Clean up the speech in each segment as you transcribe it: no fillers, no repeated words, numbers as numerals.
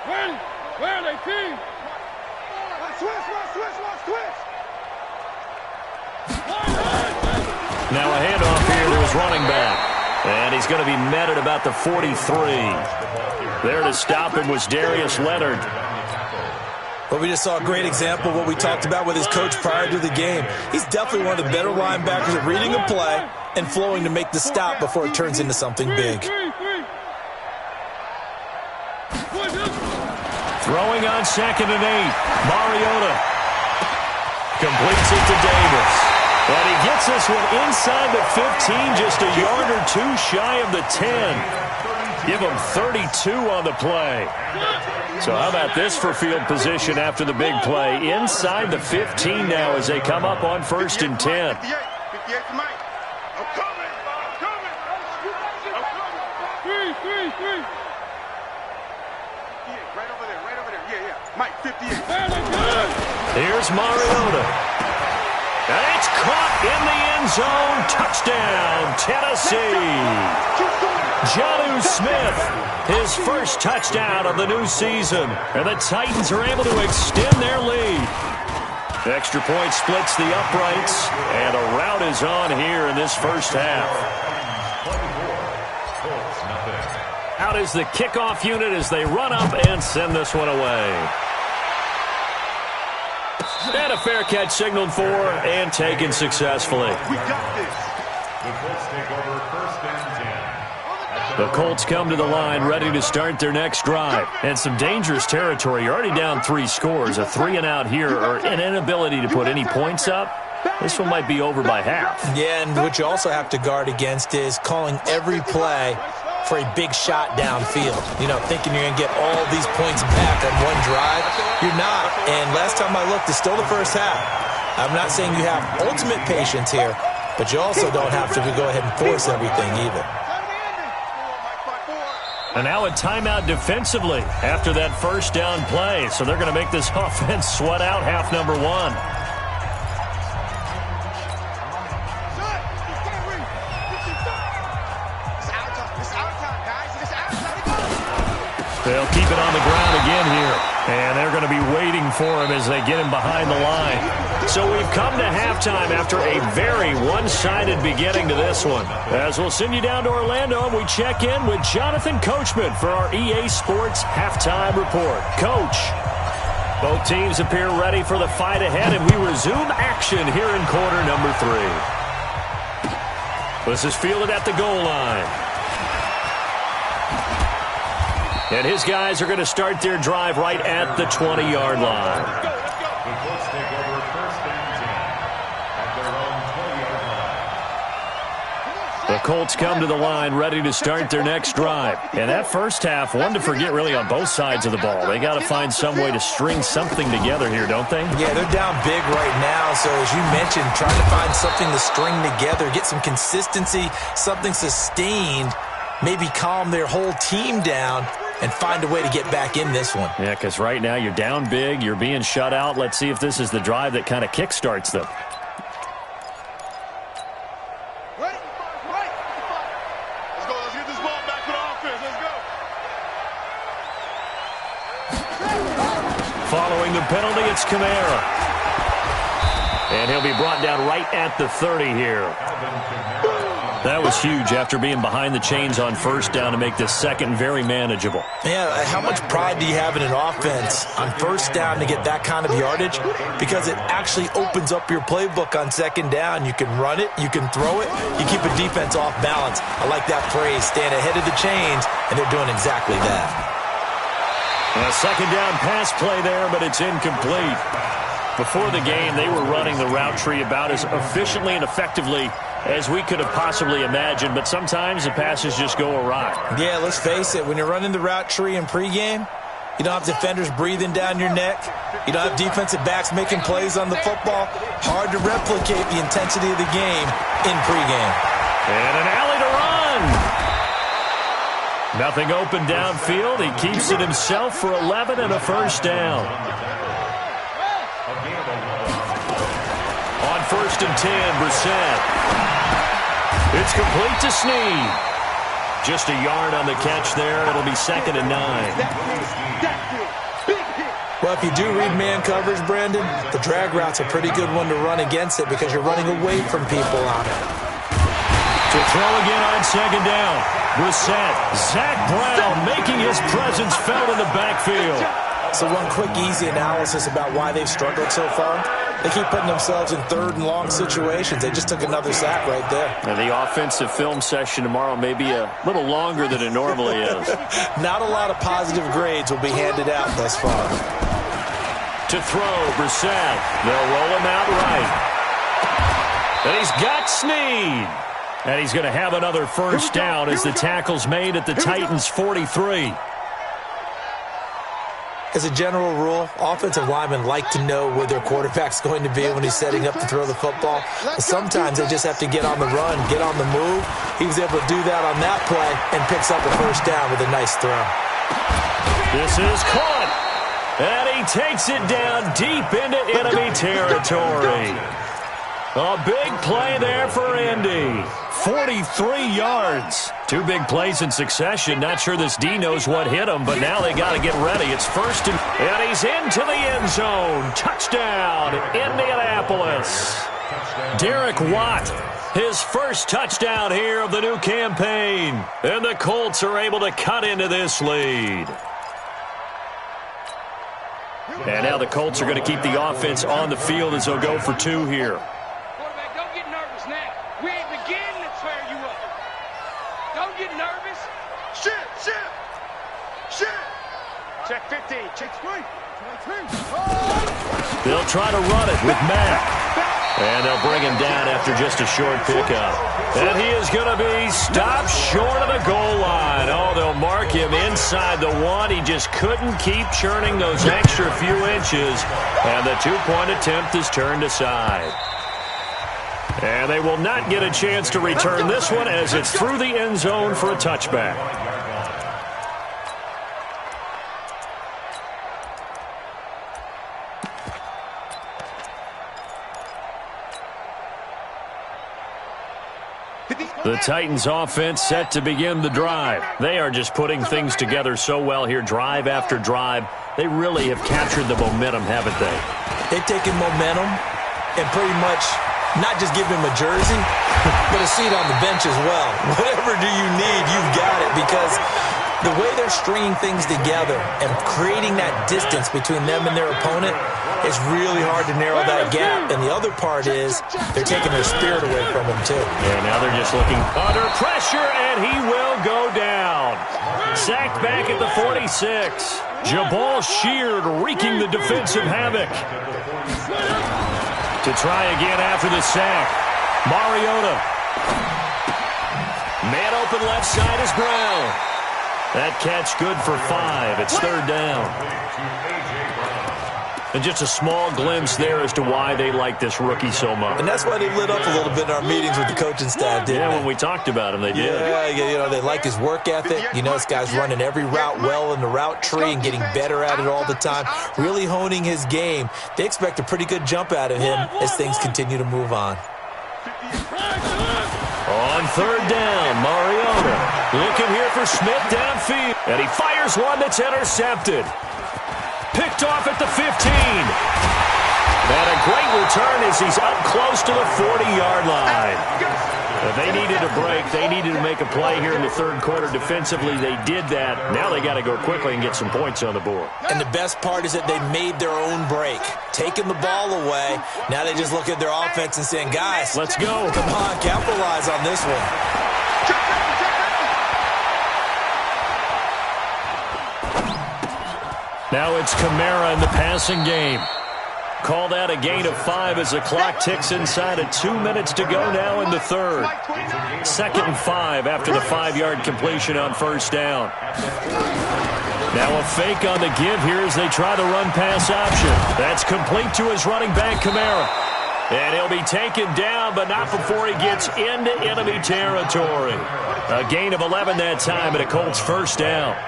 Ready? Where are they, team? Switch. Now a handoff here to his running back. And he's going to be met at about the 43. There to stop him was Darius Leonard. Well, we just saw a great example of what we talked about with his coach prior to the game. He's definitely one of the better linebackers at reading a play and flowing to make the stop before it turns into something big. Throwing on 2nd and 8. Mariota completes it to Davis. And he gets this one inside the 15, just a yard or two shy of the 10. Give him 32 on the play. So how about this for field position after the big play? Inside the 15 now as they come up on 1st and 10. 58 to Mike. I'm coming. Three. Right over there. Yeah. Mike, 58. Here's Mariota. And it's caught in the end zone. Touchdown, Tennessee. Jonnu Smith, his first touchdown of the new season. And the Titans are able to extend their lead. Extra point splits the uprights. And a rout is on here in this first half. Out is the kickoff unit as they run up and send this one away. And a fair catch signaled for and taken successfully. We got this. The Colts take over 1st and 10. The Colts come to the line ready to start their next drive. And some dangerous territory. You're already down 3 scores. A 3-and-out here or an inability to put any points up. This one might be over by half. Yeah, and what you also have to guard against is calling every play for a big shot downfield. You know, thinking you're going to get all these points back on one drive. You're not. And last time I looked, it's still the first half. I'm not saying you have ultimate patience here, but you also don't have to go ahead and force everything either. And now a timeout defensively after that first down play. So they're going to make this offense sweat out half number 1. They'll keep it on the ground again here. And they're going to be waiting for him as they get him behind the line. So we've come to halftime after a very one-sided beginning to this one. As we'll send you down to Orlando and we check in with Jonathan Coachman for our EA Sports Halftime Report. Coach, both teams appear ready for the fight ahead, and we resume action here in quarter number 3. This is fielded at the goal line. And his guys are going to start their drive right at the 20-yard line. The Colts take over 1st and 10 at their own 20-yard line. The Colts come to the line ready to start their next drive. And that first half, one to forget really on both sides of the ball. They got to find some way to string something together here, don't they? Yeah, they're down big right now. So as you mentioned, trying to find something to string together, get some consistency, something sustained, maybe calm their whole team down, and find a way to get back in this one. Yeah, because right now you're down big, you're being shut out. Let's see if this is the drive that kind of kickstarts them. Right. Let's go. Let's get this ball back to the offense. Let's go. Following the penalty, it's Kamara. And he'll be brought down right at the 30 here. That was huge after being behind the chains on first down to make this second very manageable. Yeah, how much pride do you have in an offense on first down to get that kind of yardage? Because it actually opens up your playbook on second down. You can run it, you can throw it, you keep a defense off balance. I like that phrase, staying ahead of the chains, and they're doing exactly that. A second down pass play there, but it's incomplete. Before the game, they were running the route tree about as efficiently and effectively as we could have possibly imagined, but sometimes the passes just go awry. Yeah, let's face it, when you're running the route tree in pregame, you don't have defenders breathing down your neck. You don't have defensive backs making plays on the football. Hard to replicate the intensity of the game in pregame. And an alley to run. Nothing open downfield. He keeps it himself for 11 and a first down. On 1st and 10, Brissett. It's complete to Snead. Just a yard on the catch there. It'll be 2nd and 9. Well, if you do read man coverage, Brandon, the drag route's a pretty good one to run against it because you're running away from people on it. To throw again on second down. Brissett, Zach Brown making his presence felt in the backfield. So one quick, easy analysis about why they've struggled so far. They keep putting themselves in third and long situations. They just took another sack right there. And the offensive film session tomorrow may be a little longer than it normally is. Not a lot of positive grades will be handed out thus far. To throw, Brissett. They'll roll him out right. And he's got Snead. And he's going to have another first down as the tackle's made at the Titans' 43. As a general rule, offensive linemen like to know where their quarterback's going to be when he's setting up to throw the football. But sometimes they just have to get on the run, get on the move. He was able to do that on that play and picks up a first down with a nice throw. This is caught. And he takes it down deep into enemy territory. A big play there for Indy. 43 yards. Two big plays in succession. Not sure this D knows what hit him, but now they got to get ready. It's first and he's into the end zone. Touchdown, Indianapolis. Derek Watt, his first touchdown here of the new campaign. And the Colts are able to cut into this lead. And now the Colts are going to keep the offense on the field as they'll go for two here. Quarterback, don't get nervous now. We ain't beginning to tear you up. Don't get nervous. Shit. Check 15. Check 3. They'll try to run it with Mack. And they'll bring him down after just a short pickup. And he is going to be stopped short of the goal line. Oh, they'll mark him inside the one. He just couldn't keep churning those extra few inches. And the two-point attempt is turned aside. And they will not get a chance to return this one as it's through the end zone for a touchback. The Titans offense set to begin the drive. They are just putting things together so well here, drive after drive. They really have captured the momentum, haven't they? They've taken momentum and pretty much not just give him a jersey, but a seat on the bench as well. Whatever do you need, you've got it, because the way they're stringing things together and creating that distance between them and their opponent, it's really hard to narrow that gap. And the other part is they're taking their spirit away from him, too. Yeah, now they're just looking under pressure, and he will go down. Sacked back at the 46. Jabal Sheard wreaking the defensive havoc. To try again after the sack. Mariota. Man open left side is Brown. That catch good for 5. It's third down. And just a small glimpse there as to why they like this rookie so much. And that's why they lit up a little bit in our meetings with the coaching staff, didn't they? Yeah, when we talked about him, they did. Yeah, you know, they like his work ethic. You know, this guy's running every route well in the route tree and getting better at it all the time, really honing his game. They expect a pretty good jump out of him as things continue to move on. On third down, Mariota looking here for Smith downfield. And he fires one that's intercepted. Picked off at the 15. And a great return as he's up close to the 40-yard line. If they needed a break, they needed to make a play here in the third quarter defensively. They did that. Now they got to go quickly and get some points on the board. And the best part is that they made their own break, taking the ball away. Now they just look at their offense and saying, guys, let's go. Come on, capitalize on this one. Now it's Kamara in the passing game. Call that a gain of 5 as the clock ticks inside of 2 minutes to go now in the third. 2nd and 5 after the 5-yard completion on first down. Now a fake on the give here as they try the run-pass option. That's complete to his running back, Kamara. And he'll be taken down, but not before he gets into enemy territory. A gain of 11 that time and a Colts first down.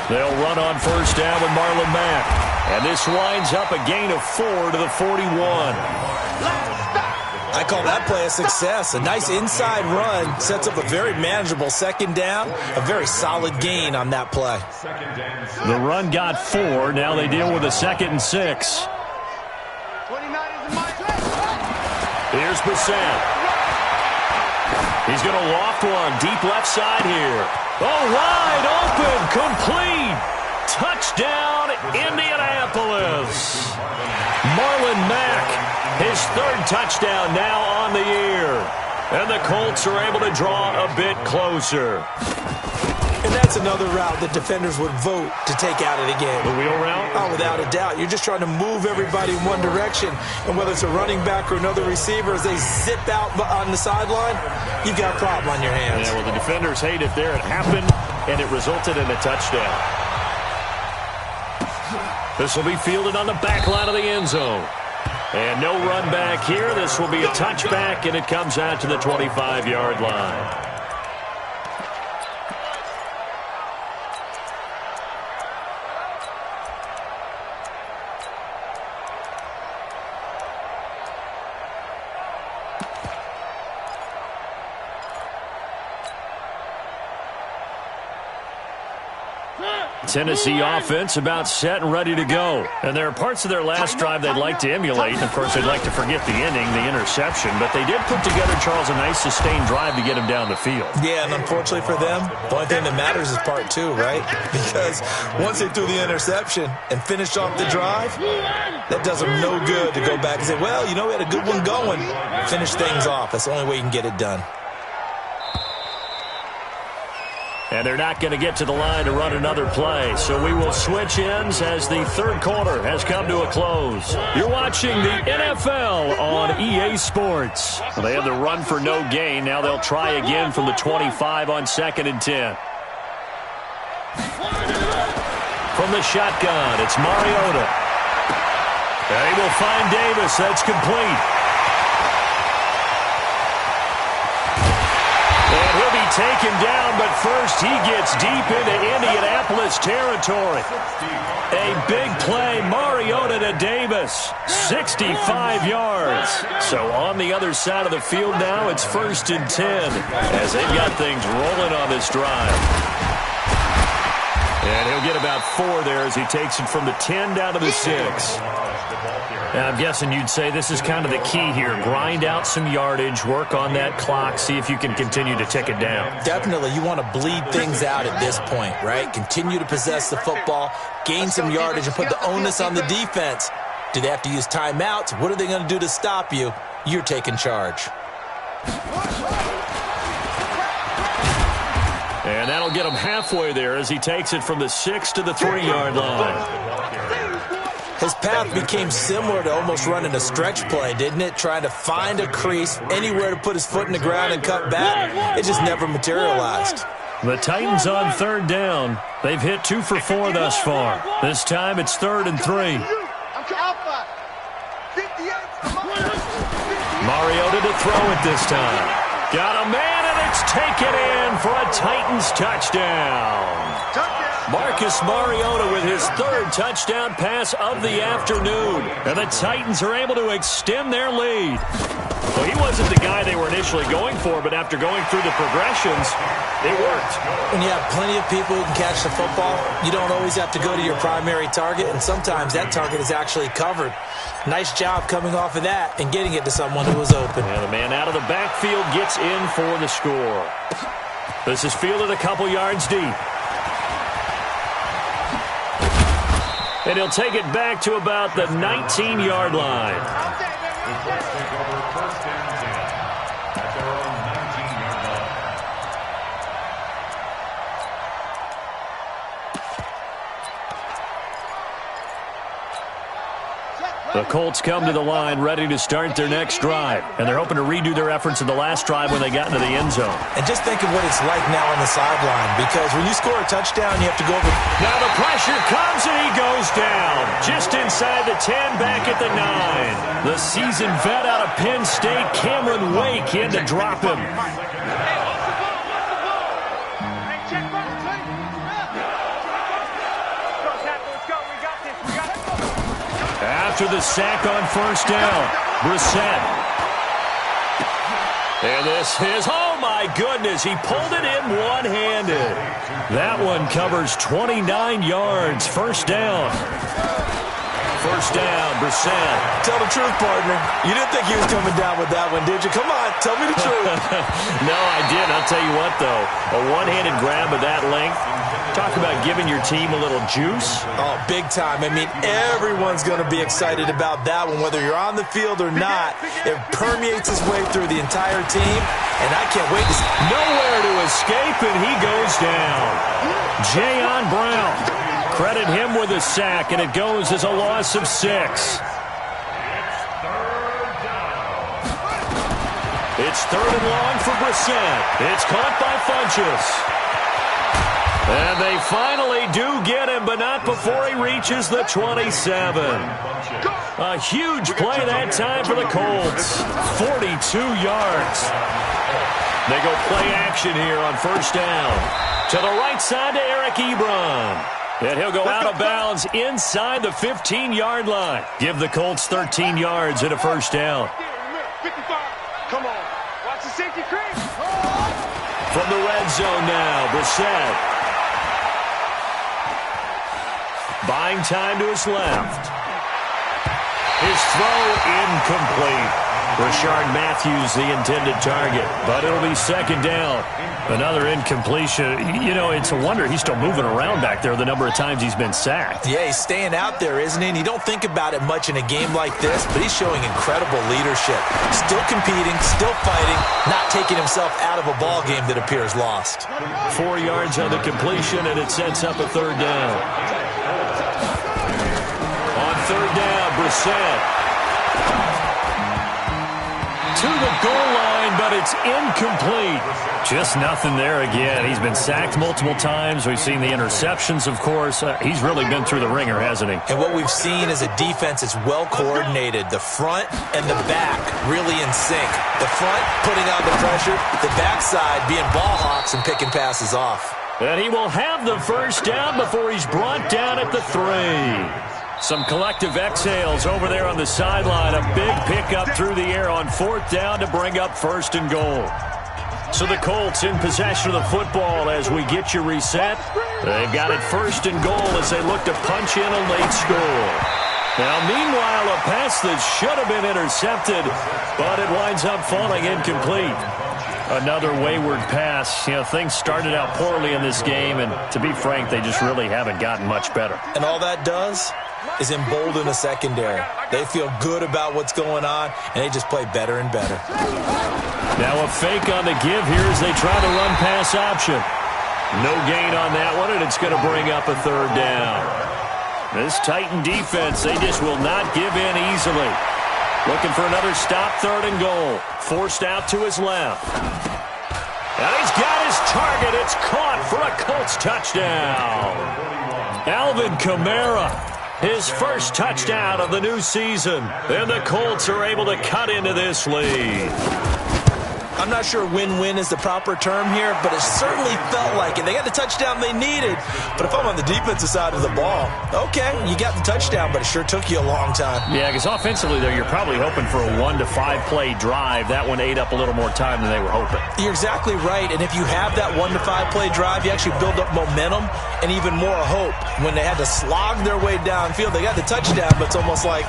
They'll run on first down with Marlon Mack. And this winds up a gain of 4 to the 41. I call that play a success. A nice inside run sets up a very manageable second down, a very solid gain on that play. The run got 4. Now they deal with a 2nd and 6. 29 is in my Here's Brissett. He's going to loft one deep left side here. Oh, wide open, complete. Touchdown, Indianapolis. Marlon Mack, his 3rd touchdown now on the year. And the Colts are able to draw a bit closer. And that's another route that defenders would vote to take out of the game. The wheel route? Oh, without a doubt. You're just trying to move everybody in one direction. And whether it's a running back or another receiver, as they zip out on the sideline, you've got a problem on your hands. Yeah, well, the defenders hate it there. It happened, and it resulted in a touchdown. This will be fielded on the back line of the end zone. And no run back here. This will be a touchback, and it comes out to the 25-yard line. Tennessee offense about set and ready to go. And there are parts of their last drive they'd like to emulate. And, of course, they'd like to forget the ending, the interception. But they did put together, Charles, a nice sustained drive to get him down the field. Yeah, and unfortunately for them, the only thing that matters is part 2, right? Because once they threw the interception and finished off the drive, that does them no good to go back and say, well, you know, we had a good one going. Finish things off. That's the only way you can get it done. And they're not going to get to the line to run another play. So we will switch ends as the 3rd quarter has come to a close. You're watching the NFL on EA Sports. Well, they had the run for no gain. Now they'll try again from the 25 on 2nd and 10. From the shotgun, it's Mariota. And he will find Davis. That's complete. Taken down, but first he gets deep into Indianapolis territory. A big play, Mariota to Davis, 65 yards. So on the other side of the field now, it's 1st and 10 as they've got things rolling on this drive. And he'll get about 4 there as he takes it from the 10 down to the 6. Now, I'm guessing you'd say this is kind of the key here. Grind out some yardage, work on that clock, see if you can continue to tick it down. Definitely. You want to bleed things out at this point, right? Continue to possess the football, gain some yardage, and put the onus on the defense. Do they have to use timeouts? What are they going to do to stop you? You're taking charge. And that'll get him halfway there as he takes it from the 6 to the 3-yard line. His path became similar to almost running a stretch play, didn't it? Trying to find a crease, anywhere to put his foot in the ground and cut back. It just never materialized. The Titans on 3rd down. They've hit 2 for 4 thus far. This time it's 3rd and 3. Mariota to throw it this time. Got a man, and it's taken in for a Titans touchdown. Marcus Mariota with his 3rd touchdown pass of the afternoon. And the Titans are able to extend their lead. Well, he wasn't the guy they were initially going for, but after going through the progressions, it worked. When you have plenty of people who can catch the football, you don't always have to go to your primary target, and sometimes that target is actually covered. Nice job coming off of that and getting it to someone who was open. And the man out of the backfield gets in for the score. This is fielded a couple yards deep. And he'll take it back to about the 19-yard line. The Colts come to the line ready to start their next drive. And they're hoping to redo their efforts in the last drive when they got into the end zone. And just think of what it's like now on the sideline, because when you score a touchdown, you have to go over. Now the pressure comes, and he goes down. Just inside the 10, back at the 9. The seasoned vet out of Penn State, Cameron Wake, in to drop him. After the sack on 1st down, Brissett. And this is, oh my goodness, he pulled it in one-handed. That one covers 29 yards. First down. First down, Brissett. Tell the truth, partner. You didn't think he was coming down with that one, did you? Come on, tell me the truth. No, I didn't. I'll tell you what, though. A one-handed grab of that length. Talk about giving your team a little juice. Oh, big time. I mean, everyone's going to be excited about that one, whether you're on the field or not. It permeates his way through the entire team, and I can't wait to see. Nowhere to escape, and he goes down. Jayon Brown. Credit him with a sack, and it goes as a loss of 6. It's third and long for Brissett. It's caught by Funchess. And they finally do get him, but not before he reaches the 27. A huge play that time for the Colts. 42 yards. They go play action here on first down. To the right side to Eric Ebron. And he'll go out of bounds inside the 15-yard line. Give the Colts 13 yards and a first down. 55. Come on. Watch the safety creep. From the red zone now, Brissett. Buying time to his left. His throw incomplete. Rashard Matthews, the intended target, but it'll be second down. Another incompletion. You know, it's a wonder he's still moving around back there the number of times he's been sacked. Yeah, he's staying out there, isn't he? And you don't think about it much in a game like this, but he's showing incredible leadership. Still competing, still fighting, not taking himself out of a ball game that appears lost. 4 yards on the completion, and it sets up a third down. On third down, Brissett. To the goal line, but it's incomplete. Just nothing there again. He's been sacked multiple times. We've seen the interceptions, of course. He's really been through the ringer, hasn't he? And what we've seen is a defense that's well coordinated. The front and the back really in sync. The front putting on the pressure, the backside being ball hawks and picking passes off. And he will have the first down before he's brought down at the 3. Some collective exhales over there on the sideline. A big pickup through the air on fourth down to bring up first and goal. So the Colts in possession of the football as we get you reset. They've got it first and goal as they look to punch in a late score. Now, meanwhile, a pass that should have been intercepted, but it winds up falling incomplete. Another wayward pass. You know, things started out poorly in this game, and to be frank, they just really haven't gotten much better. And all that does is embolden the secondary. They feel good about what's going on, and they just play better and better. Now a fake on the give here as they try to run pass option. No gain on that one, and it's going to bring up a third down. This Titan defense, they just will not give in easily. Looking for another stop, third and goal. Forced out to his left. And he's got his target. It's caught for a Colts touchdown. Alvin Kamara, his first touchdown of the new season. And the Colts are able to cut into this lead. I'm not sure win-win is the proper term here, but it certainly felt like it. They got the touchdown they needed, but if I'm on the defensive side of the ball, okay, you got the touchdown, but it sure took you a long time. Yeah, because offensively, though, you're probably hoping for a 1 to 5 play drive. That one ate up a little more time than they were hoping. You're exactly right, and if you have that 1 to 5 play drive, you actually build up momentum and even more hope. When they had to slog their way downfield, they got the touchdown, but it's almost like,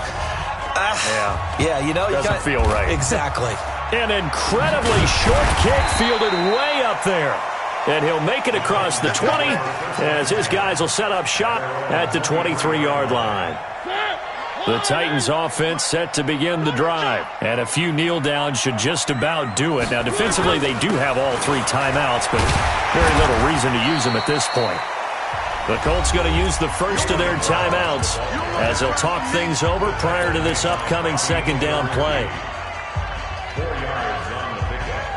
yeah, you know, doesn't feel right. Exactly. An incredibly short kick fielded way up there. And he'll make it across the 20 as his guys will set up shop at the 23-yard line. The Titans offense set to begin the drive. And a few kneel downs should just about do it. Now, defensively, they do have all 3 timeouts, but very little reason to use them at this point. The Colts going to use the first of their timeouts as they'll talk things over prior to this upcoming second down play. 4 yards on the pickup.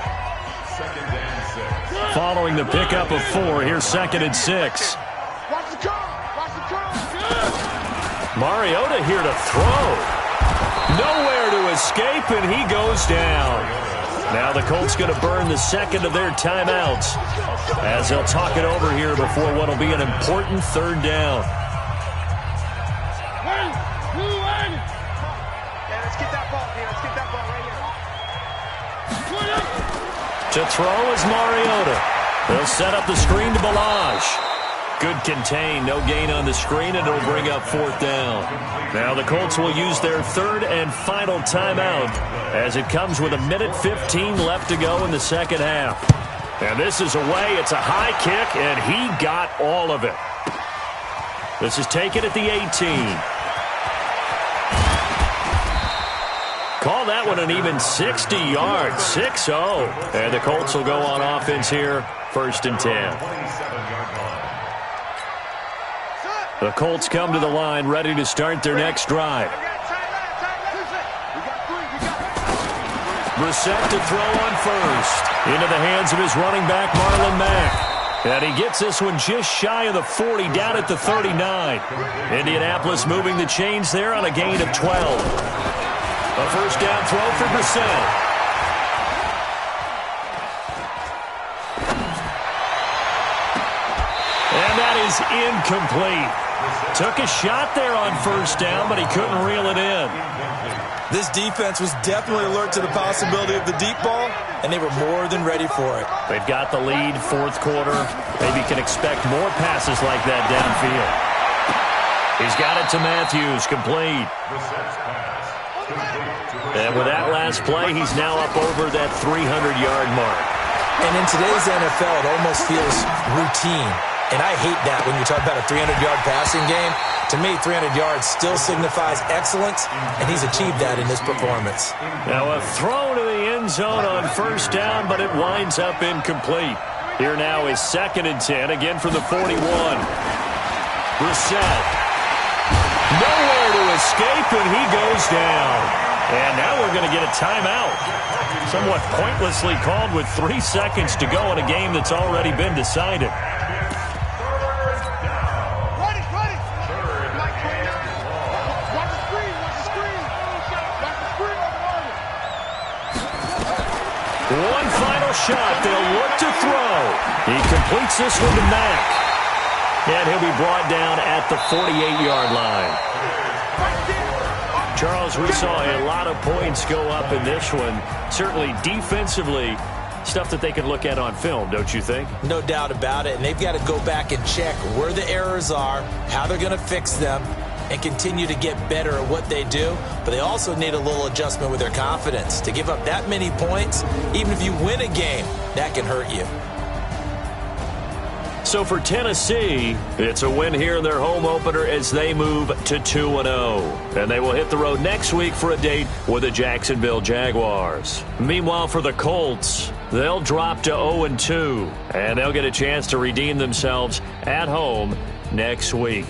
Second and 6. Following the pickup of 4, here's second and 6. Watch the curve. Watch the curve. Mariota here to throw. Nowhere to escape, and he goes down. Now the Colts going to burn the second of their timeouts as they'll talk it over here before what will be an important third down. Yeah, let's get that ball, man. Let's get that ball right here. To throw is Mariota. They'll set up the screen to Balaj. Good contain, no gain on the screen, and it'll bring up 4th down. Now the Colts will use their 3rd and final timeout as it comes with 1:15 left to go in the second half. And this is away. It's a high kick, and he got all of it. This is taken at the 18. Call that one an even 60 yards, 6-0. And the Colts will go on offense here, 1st and 10. The Colts come to the line ready to start their next drive. Brissett to throw on first. Into the hands of his running back, Marlon Mack. And he gets this one just shy of the 40, down at the 39. Indianapolis moving the chains there on a gain of 12. A 1st down throw for Brissett. And that is incomplete. Took a shot there on 1st down, but he couldn't reel it in. This defense was definitely alert to the possibility of the deep ball, and they were more than ready for it. They've got the lead, 4th quarter. Maybe can expect more passes like that downfield. He's got it to Matthews, complete. And with that last play, he's now up over that 300-yard mark. And in today's NFL, it almost feels routine. And I hate that when you talk about a 300-yard passing game. To me, 300 yards still signifies excellence, and he's achieved that in this performance. Now a throw to the end zone on 1st down, but it winds up incomplete. Here now is 2nd and 10, again from the 41. Brissett. Nowhere to escape, and he goes down. And now we're going to get a timeout. Somewhat pointlessly called with 3 seconds to go in a game that's already been decided. One final shot. They'll look to throw. He completes this one to Mack. And he'll be brought down at the 48-yard line. Charles, we saw a lot of points go up in this one. Certainly defensively, stuff that they can look at on film, don't you think? No doubt about it. And they've got to go back and check where the errors are, how they're going to fix them, and continue to get better at what they do. But they also need a little adjustment with their confidence. To give up that many points, even if you win a game, that can hurt you. So for Tennessee, it's a win here in their home opener as they move to 2-0. And they will hit the road next week for a date with the Jacksonville Jaguars. Meanwhile, for the Colts, they'll drop to 0-2. And they'll get a chance to redeem themselves at home next week.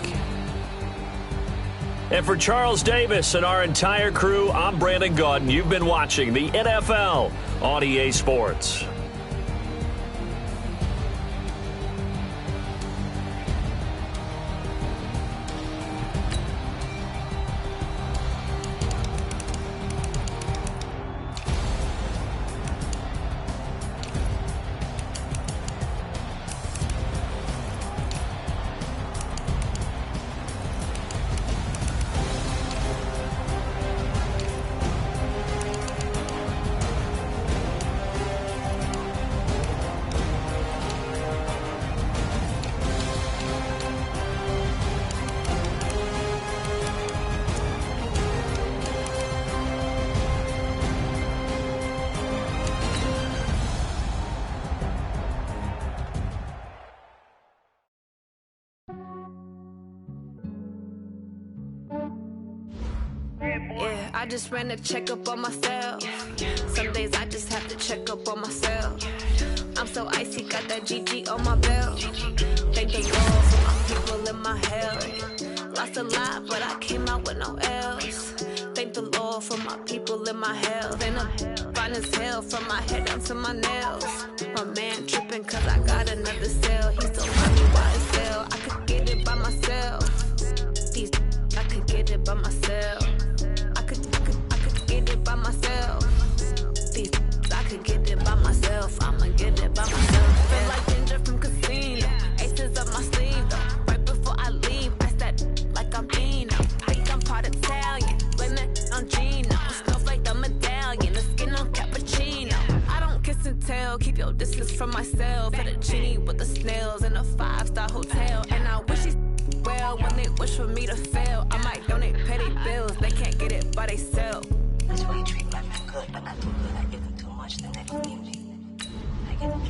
And for Charles Davis and our entire crew, I'm Brandon Gaudin. You've been watching the NFL on EA Sports. Yeah, I just ran a checkup on myself. Some days I just have to check up on myself. I'm so icy, got that GG on my belt. Thank the Lord for my people in my health. Lost a lot, but I came out with no L's. Thank the Lord for my people in my health. And I'm fine as hell from my head down to my nails. My man tripping cause I got another cell. He still love me by himself. I could get it by myself. I could get it by myself. I could get it by myself. I could get it by myself. I'ma get it by myself. Feel like ginger from casino. Aces up my sleeve though. Right before I leave, I said like I'm Dino. I think I'm part Italian. Blame it on Gino. Snowflake the medallion. The skin on cappuccino. I don't kiss and tell. Keep your nails in a 5-star hotel. And I wish these well when they wish for me to fail. I might donate, pay their bills. They can't get it by themselves. That's why you treat my men good, but not too good. I give them too much, then they don't need me.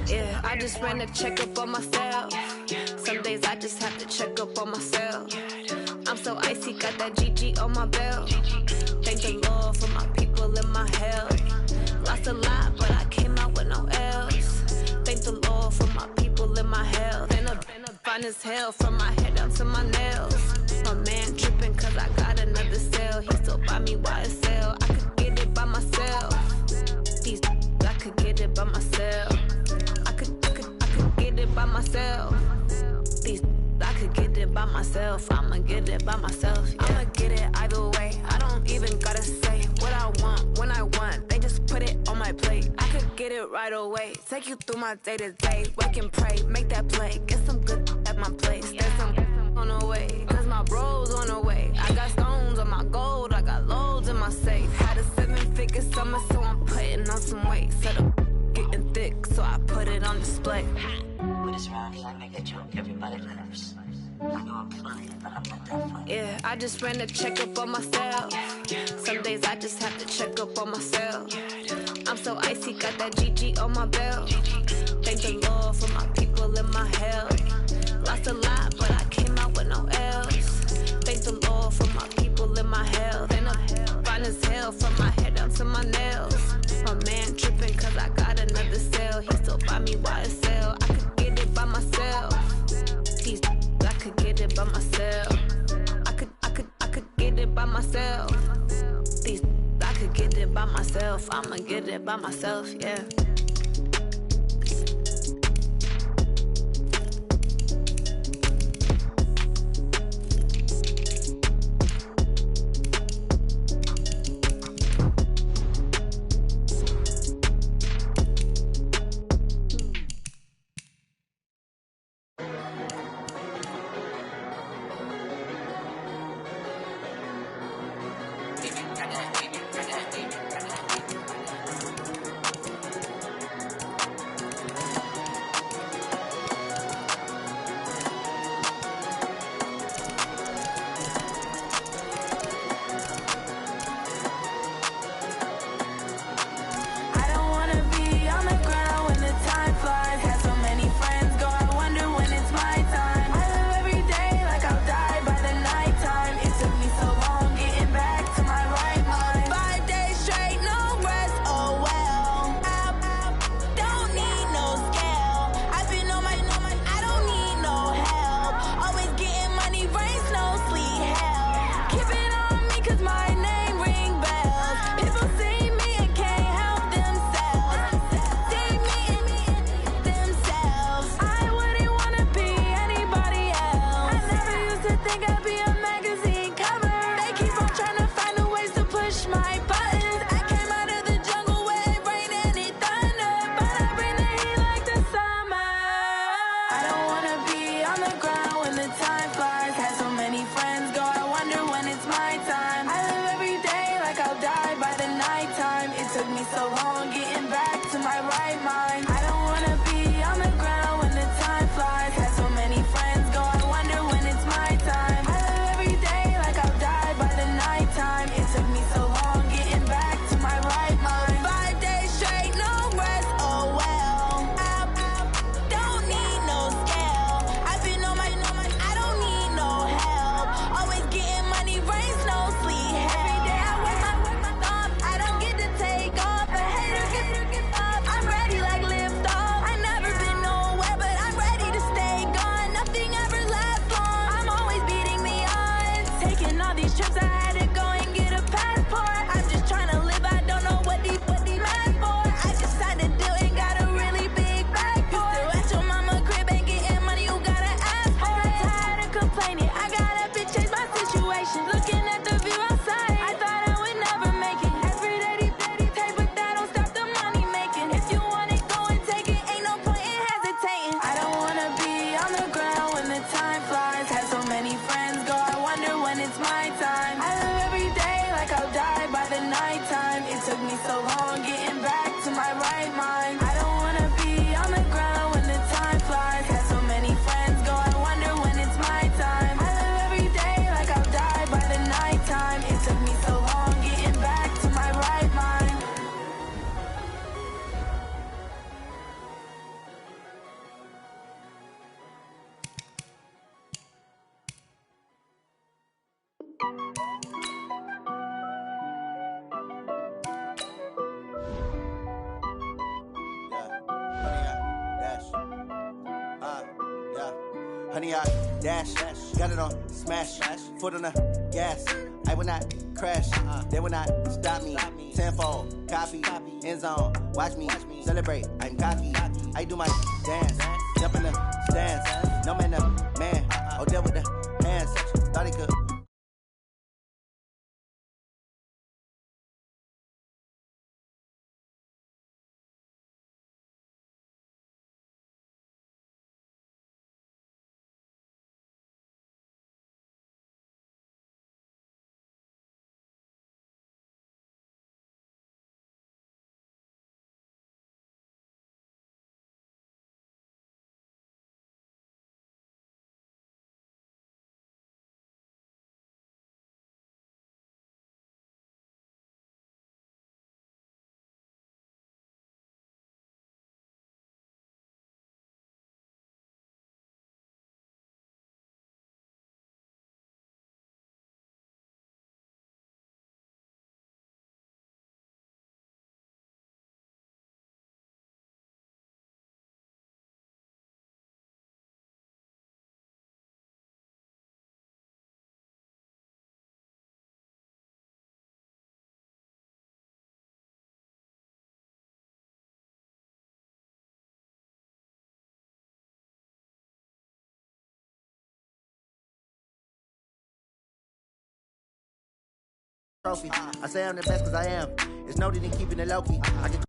Yeah, I just ran a checkup on myself. Some days I just have to check up on myself. I'm so icy, got that GG on my belt. Thank the Lord for my people in my health. Lost a lot, but I came out with no else. Thank the Lord for my people in my health. And I've been fine as hell from my head down to my nails. My man tripping cause I got another cell. He still buy me YSL. I could get it by myself. These I could get it by myself. I could get it by myself. These I could get it by myself. I'ma get it by myself. Yeah. I'ma get it either way. I don't even gotta say what I want when I want. They just put it on my plate. I could get it right away. Take you through my day to day. Wake and pray, make that play. Get some good at my place. There's some on the way, cause my bros on the way. I got stones on my gold. I got loads in my safe. Had a 7-figure summer, so I'm putting on some weight. Set up getting thick, so I put it on display. With this round, I make a joke, everybody laughs. I know I'm funny, but I'm not that funny. Yeah, I just ran a checkup on myself. Some days I just have to check up on myself. I'm so icy, got that GG on my belt. Thank the Lord for my people in my health. Lost a lot, but I came out with no else. Thank the Lord for my people in my health. And I'm fine as hell from my head down to my nails. My man tripping cause I got another cell. He still buy me YSL. I could get it by myself. These I could get it by myself. I could get it by myself. These I could get it by myself. I'ma get it by myself, yeah. to my right mind. I don't wanna be on the ground when the time flies. Had so Honey, I dash, got it on smash, foot on the gas. I will not crash, they will not stop me. Tenfold, copy, end zone, watch me celebrate. I'm cocky, I do my dance, jump in the stands. No man, man, oh, deal with the hands. Thought he could. Trophy. I say I'm the best cause I am. It's noted in keeping it low key. I can